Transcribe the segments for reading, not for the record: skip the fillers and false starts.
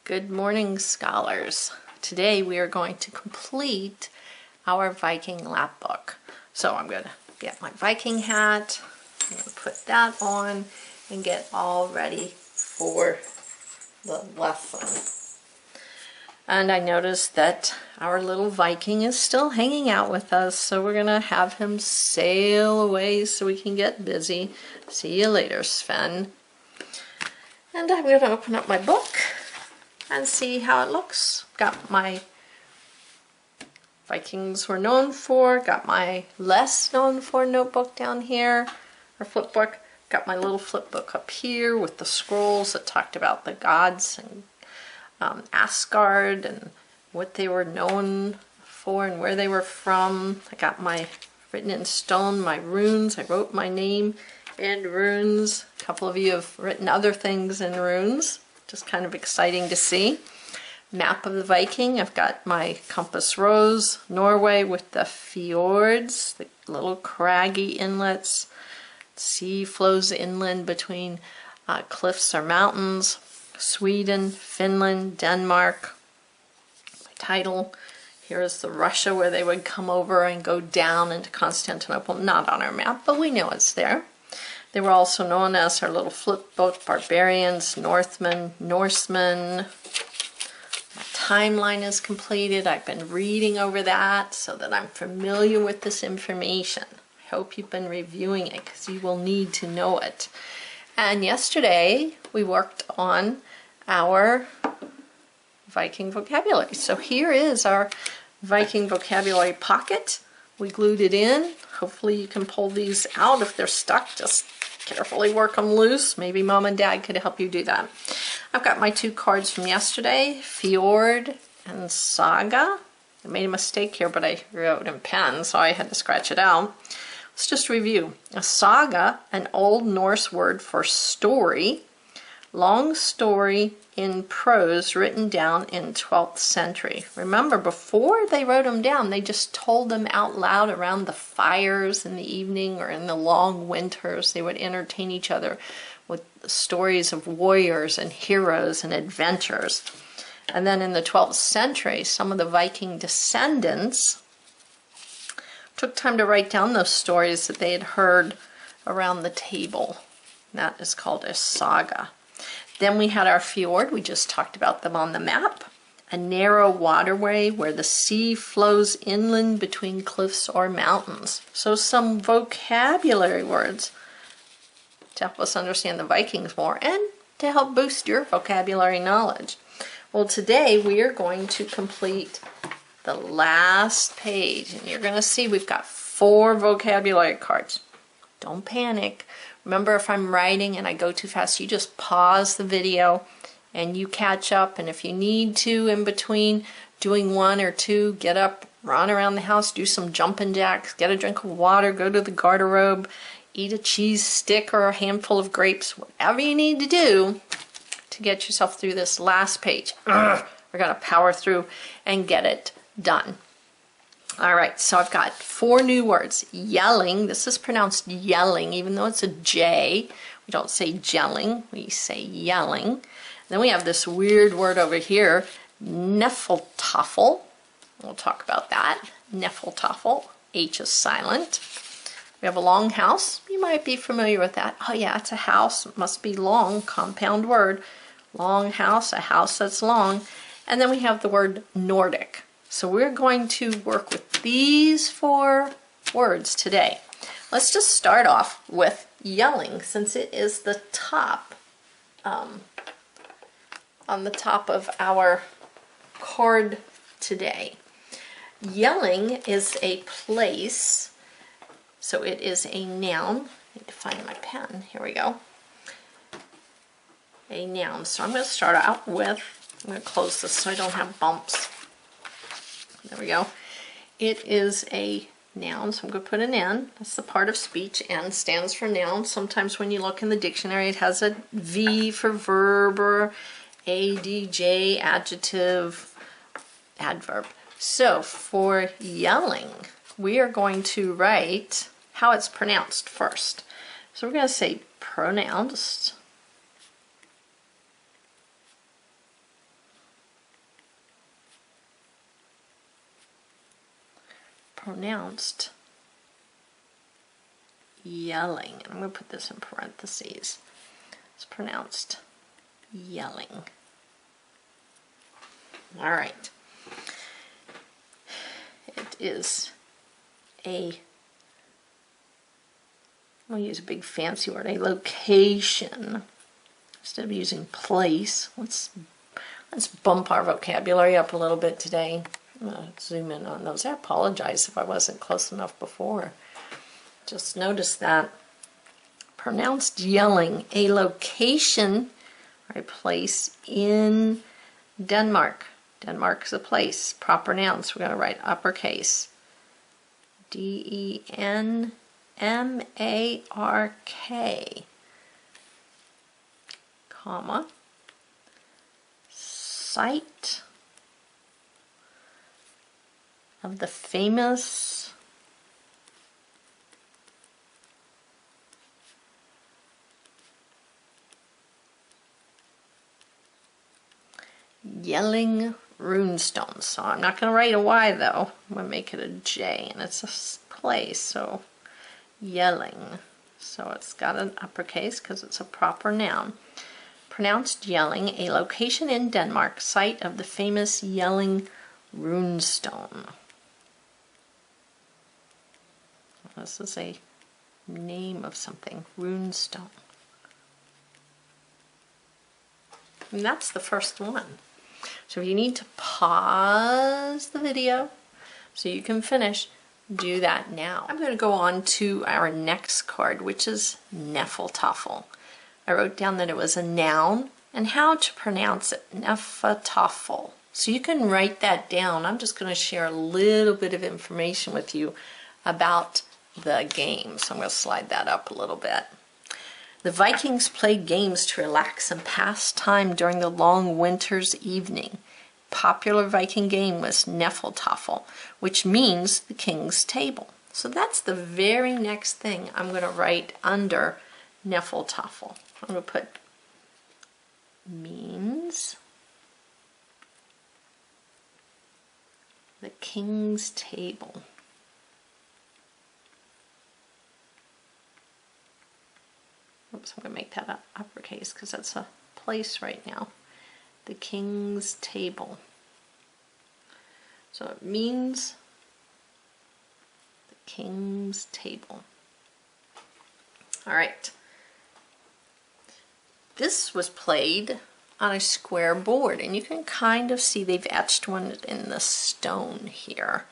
Good morning, scholars. Today we are going to complete our Viking lap book. So I'm going to get my Viking hat, I'm going to put that on and get all ready for the lesson. And I noticed that our little Viking is still hanging out with us, so we're going to have him sail away so we can get busy. See you later, Sven. And I'm going to open up my book and see how it looks. Got my Vikings were known for, got my less known for notebook down here, or flip book. Got my little flip book up here with the scrolls that talked about the gods and Asgard and what they were known for and where they were from. I got my written in stone, my runes. I wrote my name in runes. A couple of you have written other things in runes. Just kind of exciting to see. Map of the Viking. I've got my compass rose, Norway with the fjords, the little craggy inlets. Sea flows inland between cliffs or mountains. Sweden, Finland, Denmark. My title. Here is the Russia where they would come over and go down into Constantinople. Not on our map, but we know it's there. They were also known as our little flip boat barbarians, Northmen, Norsemen. My timeline is completed. I've been reading over that so that I'm familiar with this information. I hope you've been reviewing it because you will need to know it. And yesterday we worked on our Viking vocabulary. So here is our Viking vocabulary pocket. We glued it in. Hopefully you can pull these out. If they're stuck, just carefully work them loose. Maybe mom and dad could help you do that. I've got my two cards from yesterday, Fjord and Saga. I made a mistake here, but I wrote in pen, so I had to scratch it out. Let's just review. A saga, an Old Norse word for story, long story in prose written down in 12th century. Remember, before they wrote them down, they just told them out loud around the fires in the evening or in the long winters. They would entertain each other with stories of warriors and heroes and adventures. And then in the 12th century, some of the Viking descendants took time to write down those stories that they had heard around the table. That is called a saga. Then we had our fjord. We just talked about them on the map. A narrow waterway where the sea flows inland between cliffs or mountains. So some vocabulary words to help us understand the Vikings more and to help boost your vocabulary knowledge. Well, today we are going to complete the last page, and you're going to see we've got 4 vocabulary cards. Don't panic. Remember, if I'm writing and I go too fast, you just pause the video and you catch up, and if you need to in between doing 1 or 2, get up, run around the house, do some jumping jacks, get a drink of water, go to the garderobe, eat a cheese stick or a handful of grapes, whatever you need to do to get yourself through this last page. We're going to power through and get it done. All right, so I've got 4 new words. Yelling, this is pronounced yelling, even though it's a J. We don't say gelling, we say yelling. Then we have this weird word over here, Nephal Tuffle. We'll talk about that. Nephal Tuffle, H is silent. We have a longhouse. You might be familiar with that. Oh yeah, it's a house. It must be long, compound word. Longhouse, a house that's long. And then we have the word Nordic. So we're going to work with these 4 words today. Let's just start off with yelling, since it is the top, on the top of our card today. Yelling is a place, so it is a noun. I need to find my pen. Here we go. A noun. So I'm going to start out with, I'm going to close this so I don't have bumps. There we go. It is a noun, so I'm going to put an N. That's the part of speech. N stands for noun. Sometimes when you look in the dictionary, it has a V for verb or ADJ, adjective, adverb. So for yelling, we are going to write how it's pronounced first. So we're going to say pronounced. pronounced yelling. I'm going to put this in parentheses. It's pronounced yelling. All right. It is a, I'll use a big fancy word, a location. Instead of using place, let's bump our vocabulary up a little bit today. I'm going to zoom in on those. I apologize if I wasn't close enough before. Just notice that. Pronounced yelling, a location or a place in Denmark. Denmark is a place. Proper nouns, we're going to write uppercase. D-E-N-M-A-R-K, comma, site of the famous yelling runestones. So I'm not going to write a Y though. I'm going to make it a J, and it's a place, so yelling. So it's got an uppercase because it's a proper noun. Pronounced yelling, a location in Denmark, site of the famous yelling runestone. This is a name of something, runestone. And that's the first one. So if you need to pause the video so you can finish, do that now. I'm going to go on to our next card, which is Nephal Tuffle. I wrote down that it was a noun and how to pronounce it, Nephal Tuffle. So you can write that down. I'm just going to share a little bit of information with you about the game. So I'm going to slide that up a little bit. The Vikings played games to relax and pass time during the long winter's evening. Popular Viking game was Nephal Tuffle, which means the king's table. So that's the very next thing I'm going to write under Nephal Tuffle. I'm going to put means the king's table. Oops, I'm going to make that uppercase because that's a place right now. The king's table. So it means the king's table. All right. This was played on a square board, and you can kind of see they've etched one in the stone here.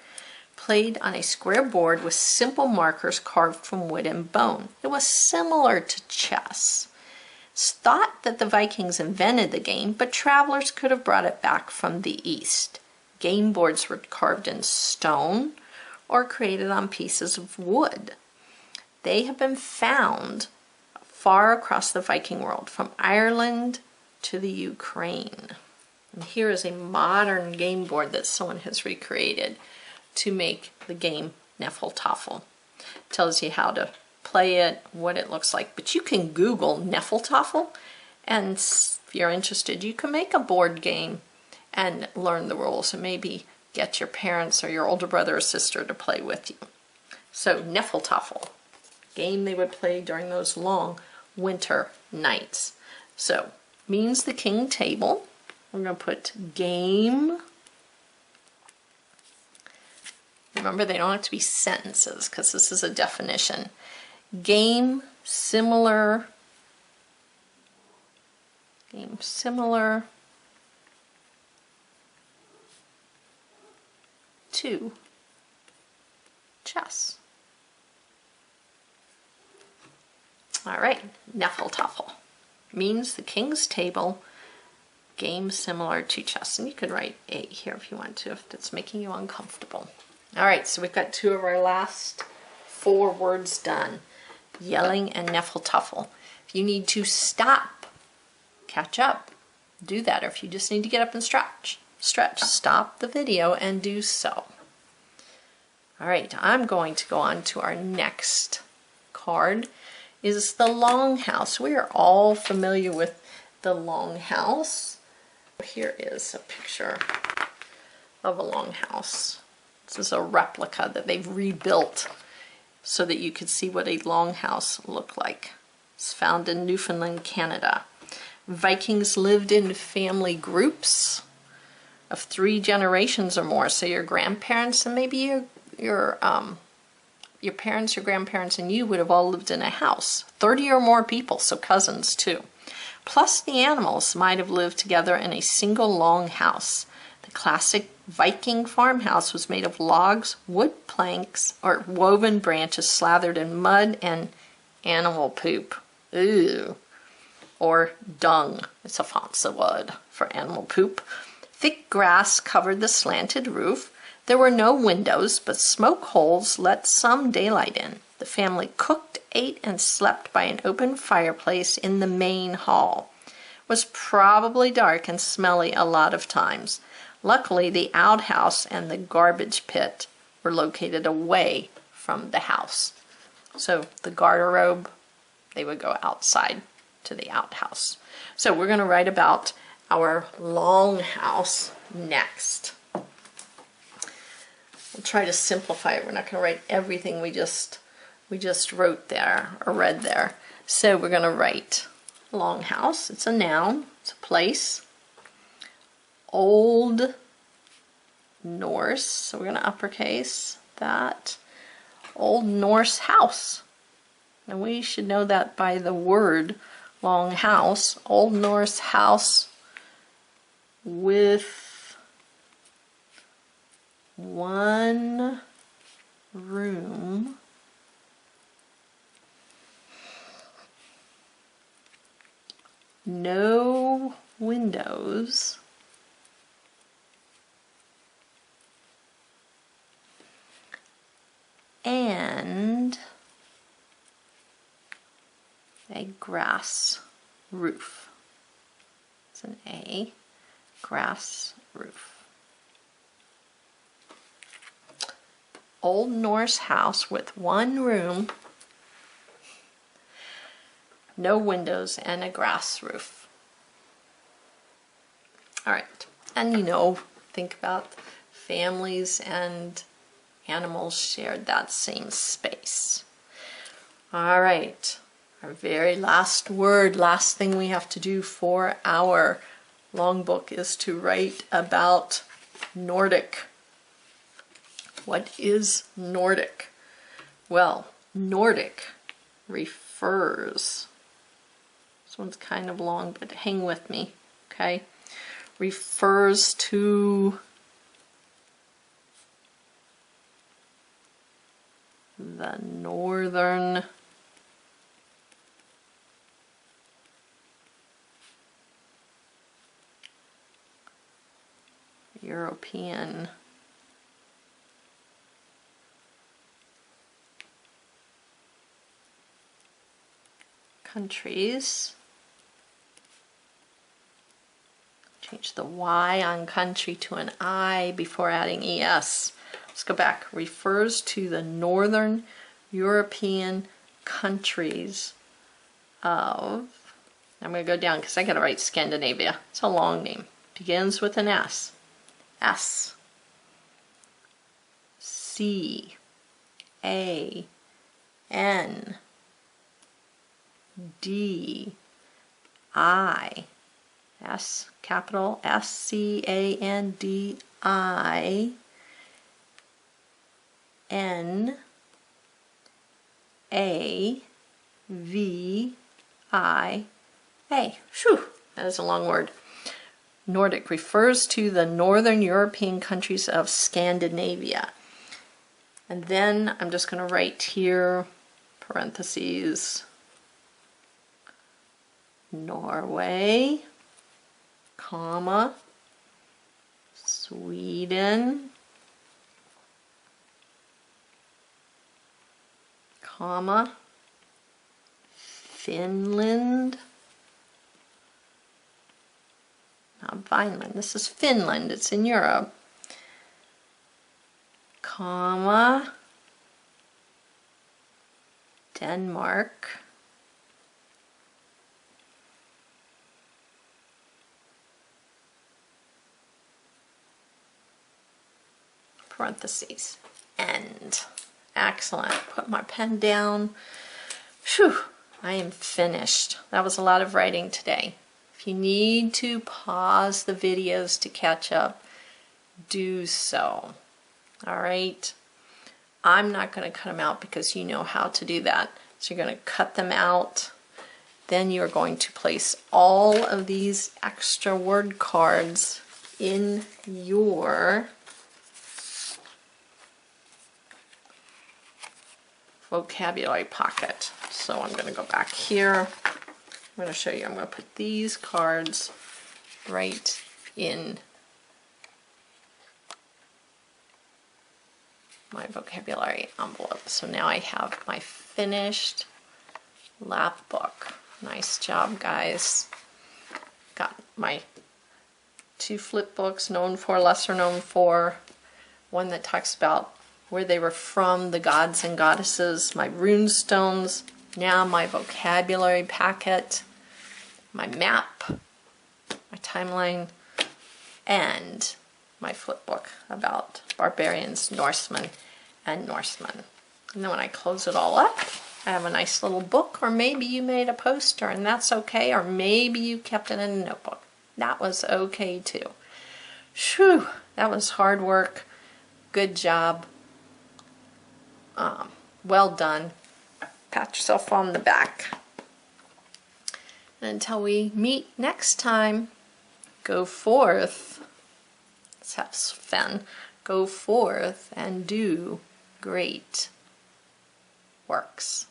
Played on a square board with simple markers carved from wood and bone. It was similar to chess. It's thought that the Vikings invented the game, but travelers could have brought it back from the east. Game boards were carved in stone or created on pieces of wood. They have been found far across the Viking world, from Ireland to the Ukraine. And here is a modern game board that someone has recreated to make the game Nephal Tuffle. Tells you how to play it, what it looks like. But you can Google Nephal Tuffle, and if you're interested, you can make a board game and learn the rules, and maybe get your parents or your older brother or sister to play with you. So Nephal Tuffle, game they would play during those long winter nights. So means the king table. We're going to put game. Remember, they don't have to be sentences because this is a definition. Game similar to chess. All right, Nephal Tuffle means the king's table, game similar to chess. And you could write A here if you want to, if that's making you uncomfortable. All right, so we've got two of our last 4 words done, yelling and Nephal Tuffle. If you need to stop, catch up, do that. Or if you just need to get up and stretch, stop the video and do so. All right, I'm going to go on to our next card, is the Longhouse. We are all familiar with the Longhouse. Here is a picture of a longhouse. This is a replica that they've rebuilt so that you could see what a longhouse looked like. It's found in Newfoundland, Canada. Vikings lived in family groups of 3 generations or more. So your grandparents and maybe your parents, your grandparents, and you would have all lived in a house. 30 or more people, so cousins too. Plus the animals might have lived together in a single long house. The classic Viking farmhouse was made of logs, wood planks, or woven branches slathered in mud and animal poop. Ew. Or dung. It's a fancy word for animal poop. Thick grass covered the slanted roof. There were no windows, but smoke holes let some daylight in. The family cooked, ate, and slept by an open fireplace in the main hall. It was probably dark and smelly a lot of times. Luckily, the outhouse and the garbage pit were located away from the house. So the garderobe, they would go outside to the outhouse. So we're going to write about our longhouse next. We'll try to simplify it. We're not going to write everything we just wrote there or read there. So we're going to write longhouse. It's a noun. It's a place. Old Norse. So we're going to uppercase that. Old Norse house. And we should know that by the word longhouse. Old Norse house with 1 room, no windows, and a grass roof. It's an A, grass roof. Old Norse house with 1 room, no windows, and a grass roof. All right, and think about families and animals shared that same space. All right, our very last word, last thing we have to do for our long book is to write about Nordic. What is Nordic? Well, Nordic refers, this one's kind of long, but hang with me, okay? Refers to the northern European countries. Change the Y on country to an I before adding ES. Let's go back. Refers to the northern European countries of, I'm going to go down because I got to write Scandinavia. It's a long name. Begins with an S. S. C. A. N. D. I. S. Capital S. C. A. N. D. I. N. A. V. I. A. Phew, that is a long word. Nordic refers to the northern European countries of Scandinavia. And then I'm just going to write here, parentheses, Norway, comma, Sweden, comma, Finland, not Vineland, this is Finland, it's in Europe, comma, Denmark, parentheses, end. Excellent. Put my pen down. Whew, I am finished. That was a lot of writing today. If you need to pause the videos to catch up, do so. All right. I'm not going to cut them out because you know how to do that. So you're going to cut them out. Then you're going to place all of these extra word cards in your vocabulary pocket. So I'm going to go back here. I'm going to show you. I'm going to put these cards right in my vocabulary envelope. So now I have my finished lap book. Nice job, guys. Got my 2 flip books, known for, lesser known for. One that talks about where they were from, the gods and goddesses, my rune stones, now my vocabulary packet, my map, my timeline, and my flip book about barbarians, Norsemen, and Norsemen. And then when I close it all up, I have a nice little book, or maybe you made a poster and that's okay, or maybe you kept it in a notebook. That was okay too. Phew, that was hard work. Good job. Well done. Pat yourself on the back. And until we meet next time, go forth. Let's have fun. Go forth and do great works.